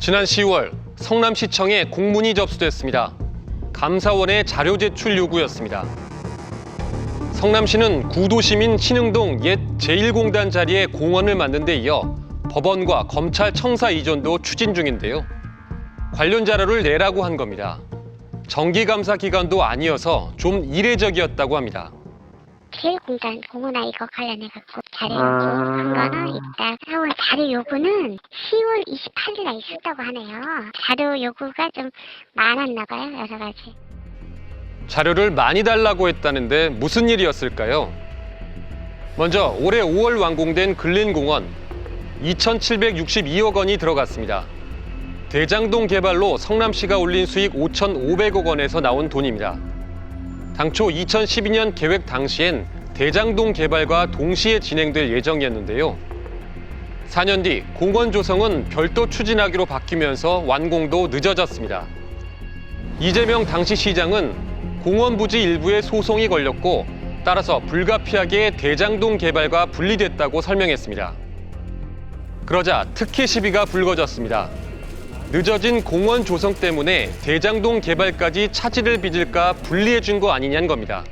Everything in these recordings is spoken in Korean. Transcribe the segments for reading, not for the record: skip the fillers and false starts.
지난 10월 성남시청에 공문이 접수됐습니다. 감사원의 자료 제출 요구였습니다. 성남시는 구도심인 신흥동 옛 제1공단 자리에 공원을 만든 데 이어 법원과 검찰 청사 이전도 추진 중인데요. 관련 자료를 내라고 한 겁니다. 정기감사 기간도 아니어서 좀 이례적이었다고 합니다. 제1공단 공원화 이거 관련해갖고 자료 요구한 거는 있다. 자료 요구는 10월 28일 날 있었다고 하네요. 자료 요구가 좀 많았나 봐요, 여러 가지. 자료를 많이 달라고 했다는데 무슨 일이었을까요? 먼저 올해 5월 완공된 근린공원 2,762억 원이 들어갔습니다. 대장동 개발로 성남시가 올린 수익 5,500억 원에서 나온 돈입니다. 당초 2012년 계획 당시엔 대장동 개발과 동시에 진행될 예정이었는데요. 4년 뒤 공원 조성은 별도 추진하기로 바뀌면서 완공도 늦어졌습니다. 이재명 당시 시장은 공원 부지 일부에 소송이 걸렸고 따라서 불가피하게 대장동 개발과 분리됐다고 설명했습니다. 그러자 특혜 시비가 불거졌습니다. 늦어진 공원 조성 때문에 대장동 개발까지 차질을 빚을까 분리해준 거 아니냐는 겁니다.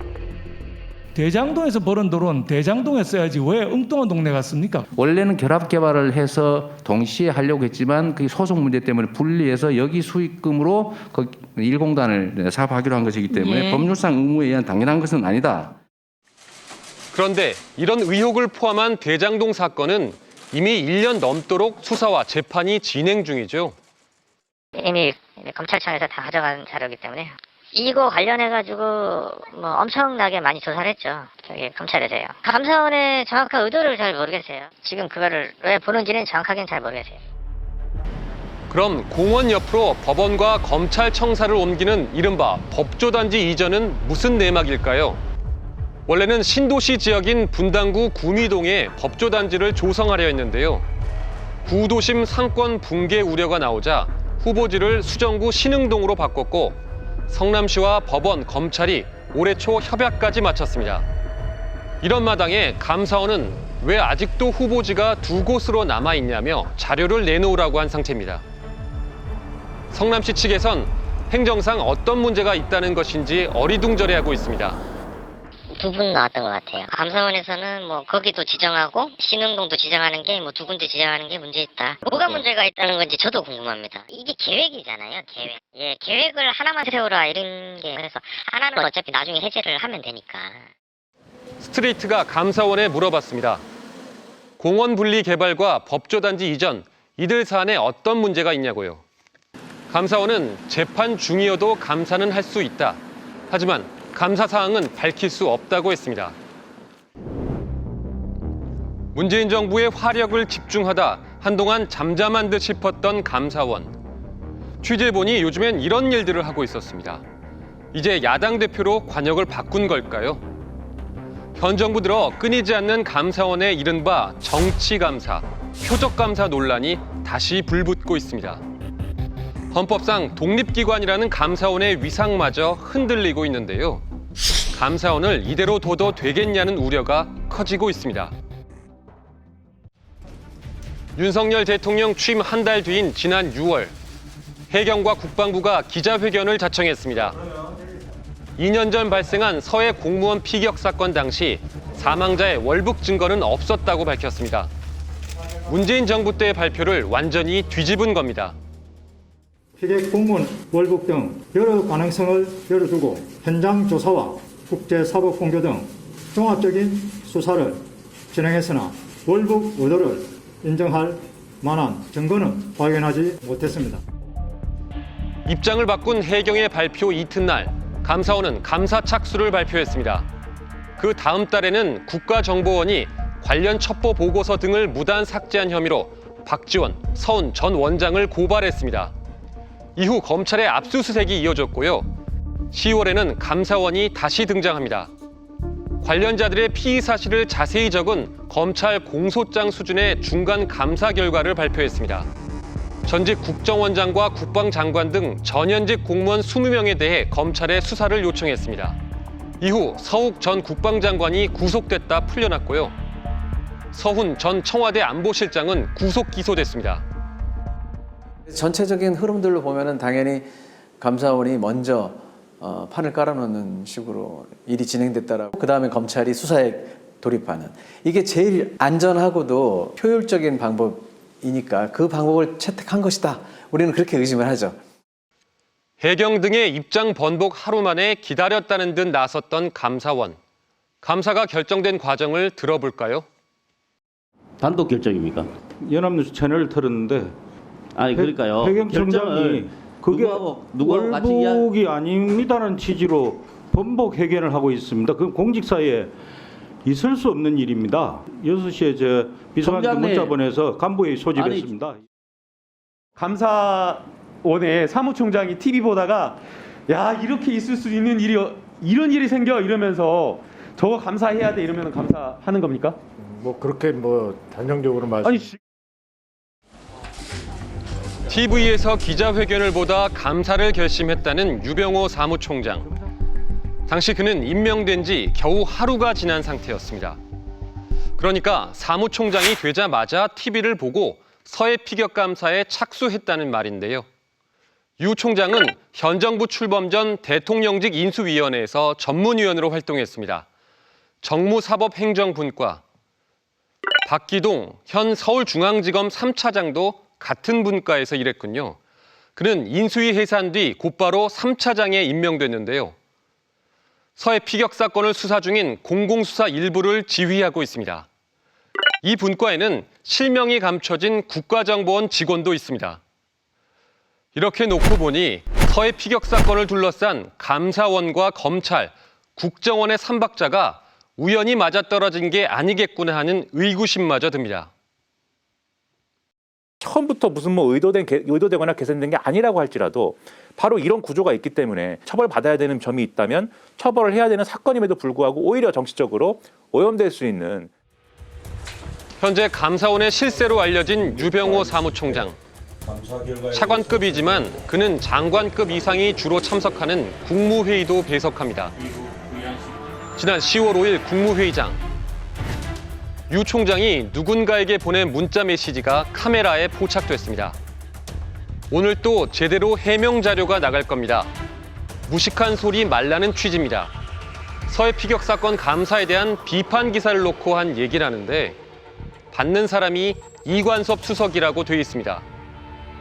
대장동에서 벌은 돈은 대장동에 써야지 왜 엉뚱한 동네 갔습니까? 원래는 결합 개발을 해서 동시에 하려고 했지만 그 소송 문제 때문에 분리해서 여기 수익금으로 그 1공단을 사업하기로 한 것이기 때문에 법률상 의무에 의한 당연한 것은 아니다. 그런데 이런 의혹을 포함한 대장동 사건은 이미 1년 넘도록 수사와 재판이 진행 중이죠. 이미 검찰청에서 다 가져간 자료이기 때문에 이거 관련해가지고 뭐 엄청나게 많이 조사를 했죠. 저기 검찰에서요. 감사원의 정확한 의도를 잘 모르겠어요. 지금 그거를 왜 보는지는 정확하게는 잘 모르겠어요. 그럼 공원 옆으로 법원과 검찰 청사를 옮기는 이른바 법조단지 이전은 무슨 내막일까요? 원래는 신도시 지역인 분당구 구미동에 법조단지를 조성하려 했는데요. 구도심 상권 붕괴 우려가 나오자 후보지를 수정구 신흥동으로 바꿨고 성남시와 법원, 검찰이 올해 초 협약까지 마쳤습니다. 이런 마당에 감사원은 왜 아직도 후보지가 두 곳으로 남아있냐며 자료를 내놓으라고 한 상태입니다. 성남시 측에선 행정상 어떤 문제가 있다는 것인지 어리둥절해하고 있습니다. 두 분 나왔던 것 같아요. 감사원에서는 뭐 거기도 지정하고 신흥동도 지정하는 게 뭐 두 군데 지정하는 게 문제 있다. 뭐가 문제가 있다는 건지 저도 궁금합니다. 이게 계획이잖아요, 계획. 예, 계획을 하나만 세우라 이런 게 그래서 하나는 어차피 나중에 해제를 하면 되니까. 스트레이트가 감사원에 물어봤습니다. 공원 분리 개발과 법조단지 이전, 이들 사안에 어떤 문제가 있냐고요. 감사원은 재판 중이어도 감사는 할 수 있다. 하지만 감사 사항은 밝힐 수 없다고 했습니다. 문재인 정부의 화력을 집중하다 한동안 잠잠한 듯 싶었던 감사원. 취재해보니 요즘엔 이런 일들을 하고 있었습니다. 이제 야당 대표로 관역을 바꾼 걸까요? 현 정부 들어 끊이지 않는 감사원의 이른바 정치감사, 표적감사 논란이 다시 불붙고 있습니다. 헌법상 독립기관이라는 감사원의 위상마저 흔들리고 있는데요. 감사원을 이대로 둬도 되겠냐는 우려가 커지고 있습니다. 윤석열 대통령 취임 한 달 뒤인 지난 6월, 해경과 국방부가 기자회견을 자청했습니다. 2년 전 발생한 서해 공무원 피격 사건 당시 사망자의 월북 증거는 없었다고 밝혔습니다. 문재인 정부 때의 발표를 완전히 뒤집은 겁니다. 피격 공무원 월북 등 여러 가능성을 열어두고 현장 조사와 국제사법 공조 등 종합적인 수사를 진행했으나 월북 의도를 인정할 만한 증거는 발견하지 못했습니다. 입장을 바꾼 해경의 발표 이튿날, 감사원은 감사 착수를 발표했습니다. 그 다음 달에는 국가정보원이 관련 첩보 보고서 등을 무단 삭제한 혐의로 박지원, 서훈 전 원장을 고발했습니다. 이후 검찰의 압수수색이 이어졌고요. 10월에는 감사원이 다시 등장합니다. 관련자들의 피의 사실을 자세히 적은 검찰 공소장 수준의 중간 감사 결과를 발표했습니다. 전직 국정원장과 국방장관 등 전현직 공무원 20명에 대해 검찰에 수사를 요청했습니다. 이후 서욱 전 국방장관이 구속됐다 풀려났고요. 서훈 전 청와대 안보실장은 구속 기소됐습니다. 전체적인 흐름들로 보면은 당연히 감사원이 먼저 판을 깔아놓는 식으로 일이 진행됐다라고, 그 다음에 검찰이 수사에 돌입하는, 이게 제일 안전하고도 효율적인 방법이니까 그 방법을 채택한 것이다. 우리는 그렇게 의심을 하죠. 해경 등의 입장 번복 하루 만에 기다렸다는 듯 나섰던 감사원. 감사가 결정된 과정을 들어볼까요? 단독 결정입니까? 연합뉴스 채널을 틀었는데 아니 그러니까요. 해경청장이 그게 누구하고 같이 월북이 아닙니다는 취지로 번복 회견을 하고 있습니다. 그 공직사회에 있을 수 없는 일입니다. 6시에 저 비서관께 청장님. 문자 보내서 간부회의 소집했습니다. 감사원의 사무총장이 TV 보다가 야 이렇게 있을 수 있는 일이 이런 일이 생겨 이러면서 저거 감사해야 돼 이러면 감사하는 겁니까? 뭐 그렇게 뭐 단정적으로 말씀. 아니 TV에서 기자회견을 보다 감사를 결심했다는 유병호 사무총장. 당시 그는 임명된 지 겨우 하루가 지난 상태였습니다. 그러니까 사무총장이 되자마자 TV를 보고 서해 피격 감사에 착수했다는 말인데요. 유 총장은 현 정부 출범 전 대통령직 인수위원회에서 전문위원으로 활동했습니다. 정무사법행정분과, 박기동 현 서울중앙지검 3차장도 같은 분과에서 일했군요. 그는 인수위 해산 뒤 곧바로 3차장에 임명됐는데요. 서해 피격 사건을 수사 중인 공공수사 일부를 지휘하고 있습니다. 이 분과에는 실명이 감춰진 국가정보원 직원도 있습니다. 이렇게 놓고 보니 서해 피격 사건을 둘러싼 감사원과 검찰, 국정원의 삼박자가 우연히 맞아떨어진 게 아니겠구나 하는 의구심마저 듭니다. 처음부터 무슨 뭐 의도되거나 개선된 게 아니라고 할지라도 바로 이런 구조가 있기 때문에 처벌받아야 되는 점이 있다면 처벌을 해야 되는 사건임에도 불구하고 오히려 정치적으로 오염될 수 있는. 현재 감사원의 실세로 알려진 유병호 사무총장. 차관급이지만 그는 장관급 이상이 주로 참석하는 국무회의도 배석합니다. 지난 10월 5일 국무회의장. 유 총장이 누군가에게 보낸 문자 메시지가 카메라에 포착됐습니다. 오늘 또 제대로 해명 자료가 나갈 겁니다. 무식한 소리 말라는 취지입니다. 서해 피격 사건 감사에 대한 비판 기사를 놓고 한 얘기라는데 받는 사람이 이관섭 수석이라고 돼 있습니다.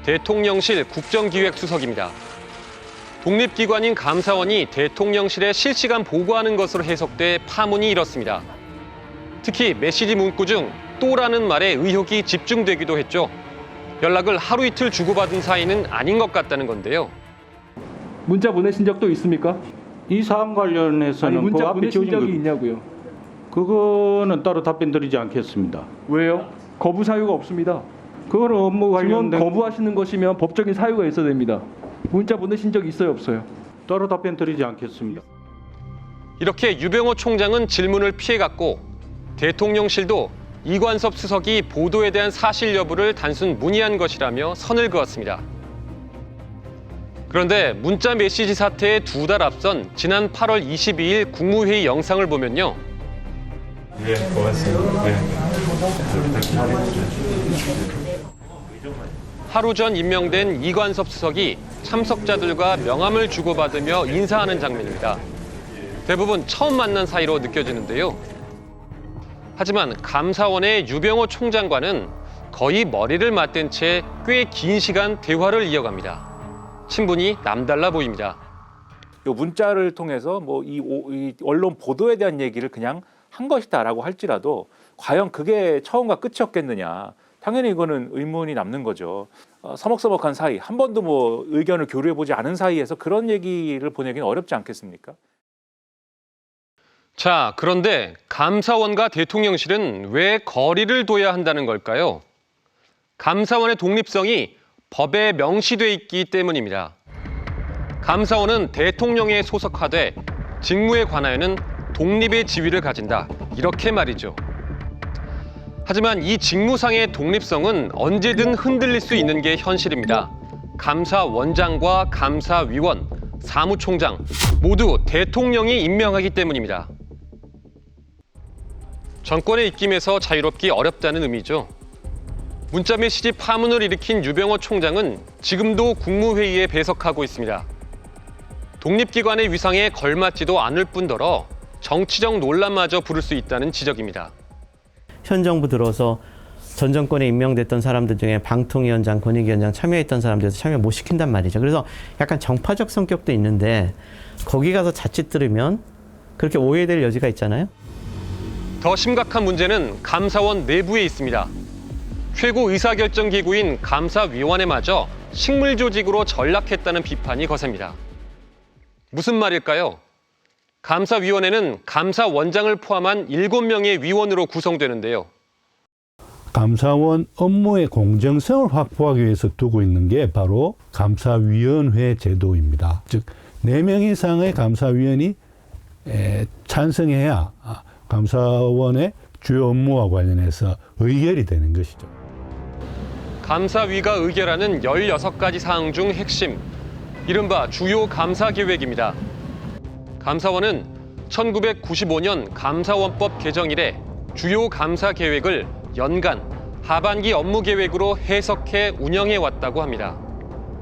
대통령실 국정기획수석입니다. 독립기관인 감사원이 대통령실에 실시간 보고하는 것으로 해석돼 파문이 일었습니다. 특히 메시지 문구 중 또라는 말에 의혹이 집중되기도 했죠. 연락을 하루 이틀 주고받은 사이는 아닌 것 같다는 건데요. 문자 보내신 적도 있습니까? 이 사안 관련해서는 문자 그 앞에 보내신 지어진 적이 있냐고요? 그거는 따로 답변 드리지 않겠습니다. 왜요? 거부 사유가 없습니다. 그거는 업무 증언 관련된 거부하시는 것이면 법적인 사유가 있어야 됩니다. 문자 보내신 적 있어요, 없어요? 따로 답변 드리지 않겠습니다. 이렇게 유병호 총장은 질문을 피해갔고 대통령실도 이관섭 수석이 보도에 대한 사실 여부를 단순 문의한 것이라며 선을 그었습니다. 그런데 문자 메시지 사태의 2달 앞선 지난 8월 22일 국무회의 영상을 보면요. 예, 고맙습니다. 예. 하루 전 임명된 이관섭 수석이 참석자들과 명함을 주고받으며 인사하는 장면입니다. 대부분 처음 만난 사이로 느껴지는데요. 하지만 감사원의 유병호 총장과는 거의 머리를 맞댄 채 꽤 긴 시간 대화를 이어갑니다. 친분이 남달라 보입니다. 이 문자를 통해서 뭐 이 언론 보도에 대한 얘기를 그냥 한 것이다라고 할지라도 과연 그게 처음과 끝이었겠느냐. 당연히 이거는 의문이 남는 거죠. 서먹서먹한 사이, 한 번도 뭐 의견을 교류해보지 않은 사이에서 그런 얘기를 보내기는 어렵지 않겠습니까? 자, 그런데 감사원과 대통령실은 왜 거리를 둬야 한다는 걸까요? 감사원의 독립성이 법에 명시돼 있기 때문입니다. 감사원은 대통령에 소속화돼 직무에 관하여는 독립의 지위를 가진다. 이렇게 말이죠. 하지만 이 직무상의 독립성은 언제든 흔들릴 수 있는 게 현실입니다. 감사원장과 감사위원, 사무총장 모두 대통령이 임명하기 때문입니다. 정권의 입김에서 자유롭기 어렵다는 의미죠. 문자 메시지 파문을 일으킨 유병호 총장은 지금도 국무회의에 배석하고 있습니다. 독립기관의 위상에 걸맞지도 않을 뿐더러 정치적 논란마저 부를 수 있다는 지적입니다. 현 정부 들어서 전 정권에 임명됐던 사람들 중에 방통위원장, 권익위원장 참여했던 사람들에서 참여 못 시킨단 말이죠. 그래서 약간 정파적 성격도 있는데 거기 가서 자칫 들으면 그렇게 오해될 여지가 있잖아요. 더 심각한 문제는 감사원 내부에 있습니다. 최고 의사결정기구인 감사위원회마저 식물조직으로 전락했다는 비판이 거셉니다. 무슨 말일까요? 감사위원회는 감사원장을 포함한 7명의 위원으로 구성되는데요. 감사원 업무의 공정성을 확보하기 위해서 두고 있는 게 바로 감사위원회 제도입니다. 즉 4명 이상의 감사위원이 찬성해야 감사원의 주요 업무와 관련해서 의결이 되는 것이죠. 감사위가 의결하는 16가지 사항 중 핵심, 이른바 주요 감사계획입니다. 감사원은 1995년 감사원법 개정 이래 주요 감사계획을 연간, 하반기 업무계획으로 해석해 운영해 왔다고 합니다.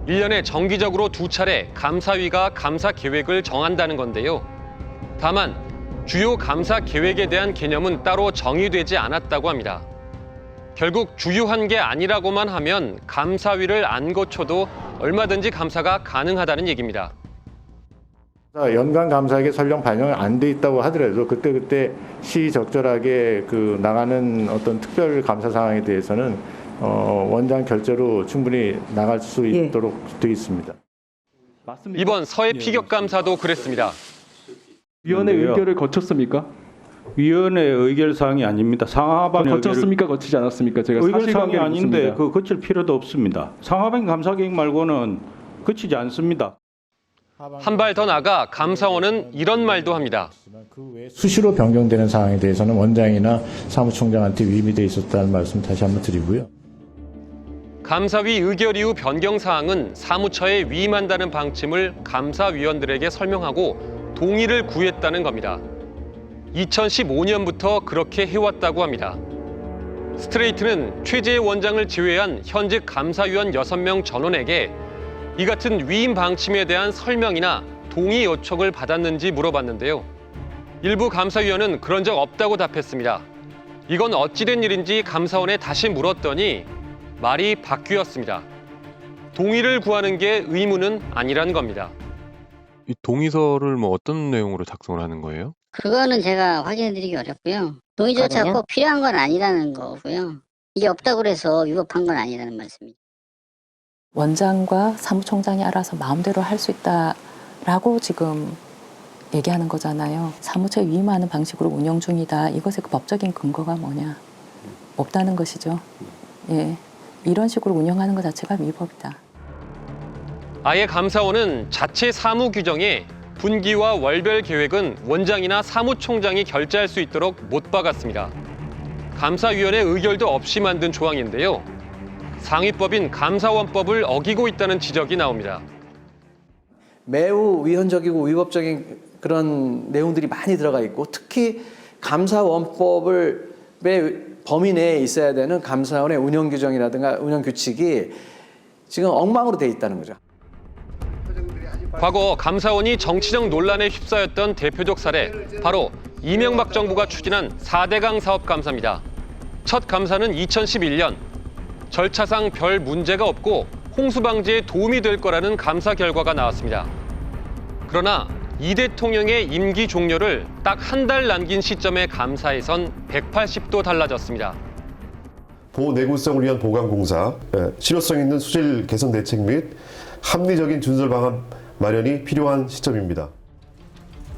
1년에 정기적으로 2차례 감사위가 감사계획을 정한다는 건데요. 다만 주요 감사계획에 대한 개념은 따로 정의되지 않았다고 합니다. 결국 주요한 게 아니라고만 하면 감사위를 안 거쳐도 얼마든지 감사가 가능하다는 얘기입니다. 연간 감사에게 설령 반영이 안 돼 있다고 하더라도 그때 시적절하게 나가는 어떤 특별 감사 상황에 대해서는 원장 결재로 충분히 나갈 수 있도록 돼 있습니다. 맞습니까? 이번 서해 피격감사도 그랬습니다. 위원회 의결을 거쳤습니까? 위원회 의결 사항이 아닙니다. 상하반 거쳤습니까? 거치지 않았습니까? 제가 의결 사항이 사실관계를 아닌데 묻습니다. 그 거칠 필요도 없습니다. 상하반 감사계획 말고는 거치지 않습니다. 한 발 더 나가 감사원은 이런 말도 합니다. 수시로 변경되는 사항에 대해서는 원장이나 사무총장한테 위임이 돼 있었다는 말씀 다시 한번 드리고요. 감사위 의결 이후 변경 사항은 사무처에 위임한다는 방침을 감사위원들에게 설명하고 동의를 구했다는 겁니다. 2015년부터 그렇게 해왔다고 합니다. 스트레이트는 최재해 원장을 제외한 현직 감사위원 6명 전원에게 이 같은 위임 방침에 대한 설명이나 동의 요청을 받았는지 물어봤는데요. 일부 감사위원은 그런 적 없다고 답했습니다. 이건 어찌된 일인지 감사원에 다시 물었더니 말이 바뀌었습니다. 동의를 구하는 게 의무는 아니란 겁니다. 이 동의서를 어떤 내용으로 작성을 하는 거예요? 그거는 제가 확인해드리기 어렵고요. 동의 절차가 꼭 필요한 건 아니라는 거고요. 이게 없다고 해서 위법한 건 아니라는 말씀입니다. 원장과 사무총장이 알아서 마음대로 할 수 있다라고 지금 얘기하는 거잖아요. 사무처에 위임하는 방식으로 운영 중이다. 이것의 그 법적인 근거가 뭐냐? 없다는 것이죠. 예, 이런 식으로 운영하는 것 자체가 위법이다. 아예 감사원은 자체 사무 규정에 분기와 월별 계획은 원장이나 사무총장이 결재할 수 있도록 못 박았습니다. 감사위원회 의결도 없이 만든 조항인데요. 상위법인 감사원법을 어기고 있다는 지적이 나옵니다. 매우 위헌적이고 위법적인 그런 내용들이 많이 들어가 있고 특히 감사원법의 범위 내에 있어야 되는 감사원의 운영 규정이라든가 운영 규칙이 지금 엉망으로 돼 있다는 거죠. 과거 감사원이 정치적 논란에 휩싸였던 대표적 사례, 바로 이명박 정부가 추진한 4대강 사업 감사입니다. 첫 감사는 2011년. 절차상 별 문제가 없고 홍수 방지에 도움이 될 거라는 감사 결과가 나왔습니다. 그러나 이 대통령의 임기 종료를 딱 한 달 남긴 시점에 감사에선 180도 달라졌습니다. 보호 내구성을 위한 보강공사, 실효성 있는 수질 개선 대책 및 합리적인 준설 방안 마련이 필요한 시점입니다.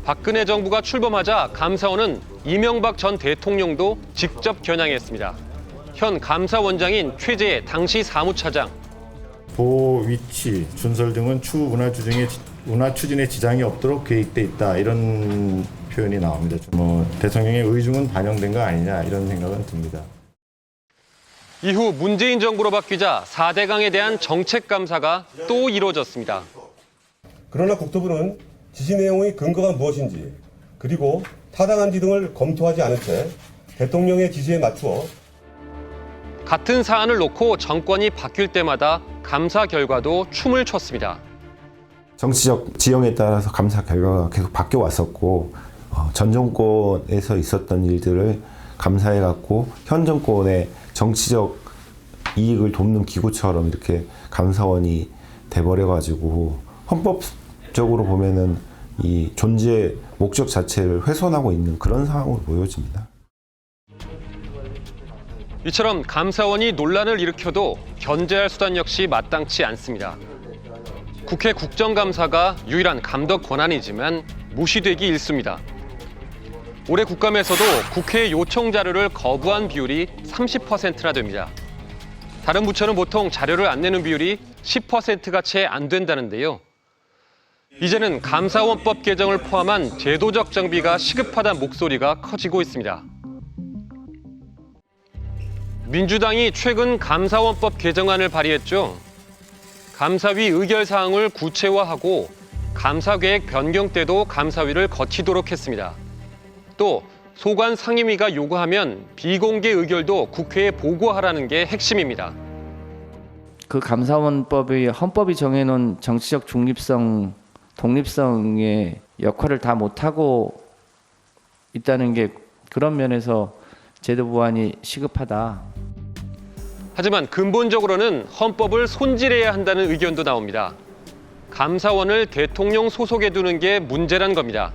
박근혜 정부가 출범하자 감사원은 이명박 전 대통령도 직접 겨냥했습니다. 현 감사원장인 최재해 당시 사무차장. 보호 위치, 준설 등은 추후 운하 추진에 지장이 없도록 계획돼 있다. 이런 표현이 나옵니다. 대통령의 의중은 반영된 거 아니냐 이런 생각은 듭니다. 이후 문재인 정부로 바뀌자 4대강에 대한 정책 감사가 또 이루어졌습니다. 그러나 국토부는 지시 내용의 근거가 무엇인지 그리고 타당한지 등을 검토하지 않은 채 대통령의 지시에 맞추어 같은 사안을 놓고 정권이 바뀔 때마다 감사 결과도 춤을 췄습니다. 정치적 지형에 따라서 감사 결과가 계속 바뀌어 왔었고 전 정권에서 있었던 일들을 감사해갖고 현 정권의 정치적 이익을 돕는 기구처럼 이렇게 감사원이 돼버려가지고 헌법적으로 보면은 이 존재 목적 자체를 훼손하고 있는 그런 상황으로 보여집니다. 이처럼 감사원이 논란을 일으켜도 견제할 수단 역시 마땅치 않습니다. 국회 국정감사가 유일한 감독 권한이지만 무시되기 일쑤입니다. 올해 국감에서도 국회 요청 자료를 거부한 비율이 30%나 됩니다. 다른 부처는 보통 자료를 안 내는 비율이 10%가 채 안 된다는데요. 이제는 감사원법 개정을 포함한 제도적 정비가 시급하다는 목소리가 커지고 있습니다. 민주당이 최근 감사원법 개정안을 발의했죠. 감사위 의결사항을 구체화하고 감사계획 변경 때도 감사위를 거치도록 했습니다. 또 소관 상임위가 요구하면 비공개 의결도 국회에 보고하라는 게 핵심입니다. 그 감사원법의 헌법이 정해놓은 정치적 중립성, 독립성의 역할을 다 못하고 있다는 게 그런 면에서 제도 보완이 시급하다. 하지만 근본적으로는 헌법을 손질해야 한다는 의견도 나옵니다. 감사원을 대통령 소속에 두는 게 문제란 겁니다.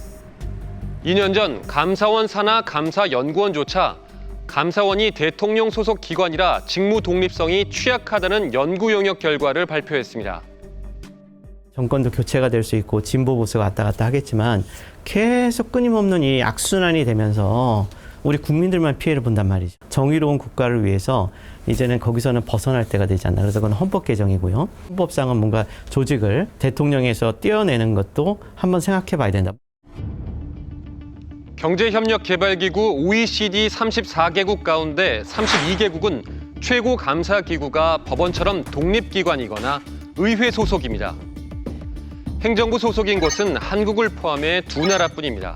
2년 전 감사원 산하 감사연구원조차 감사원이 대통령 소속 기관이라 직무 독립성이 취약하다는 연구 용역 결과를 발표했습니다. 정권도 교체가 될 수 있고 진보 보수가 왔다 갔다 하겠지만 계속 끊임없는 이 악순환이 되면서 우리 국민들만 피해를 본단 말이죠. 정의로운 국가를 위해서 이제는 거기서는 벗어날 때가 되지 않나. 그래서 그건 헌법 개정이고요. 헌법상은 뭔가 조직을 대통령에서 떼어내는 것도 한번 생각해 봐야 된다. 경제협력개발기구 OECD 34개국 가운데 32개국은 최고 감사기구가 법원처럼 독립기관이거나 의회 소속입니다. 행정부 소속인 곳은 한국을 포함해 두 나라뿐입니다.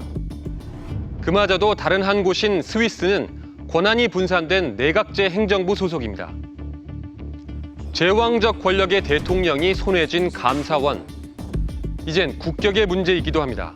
그마저도 다른 한 곳인 스위스는 권한이 분산된 내각제 행정부 소속입니다. 제왕적 권력의 대통령이 손에 쥔 감사원. 이젠 국격의 문제이기도 합니다.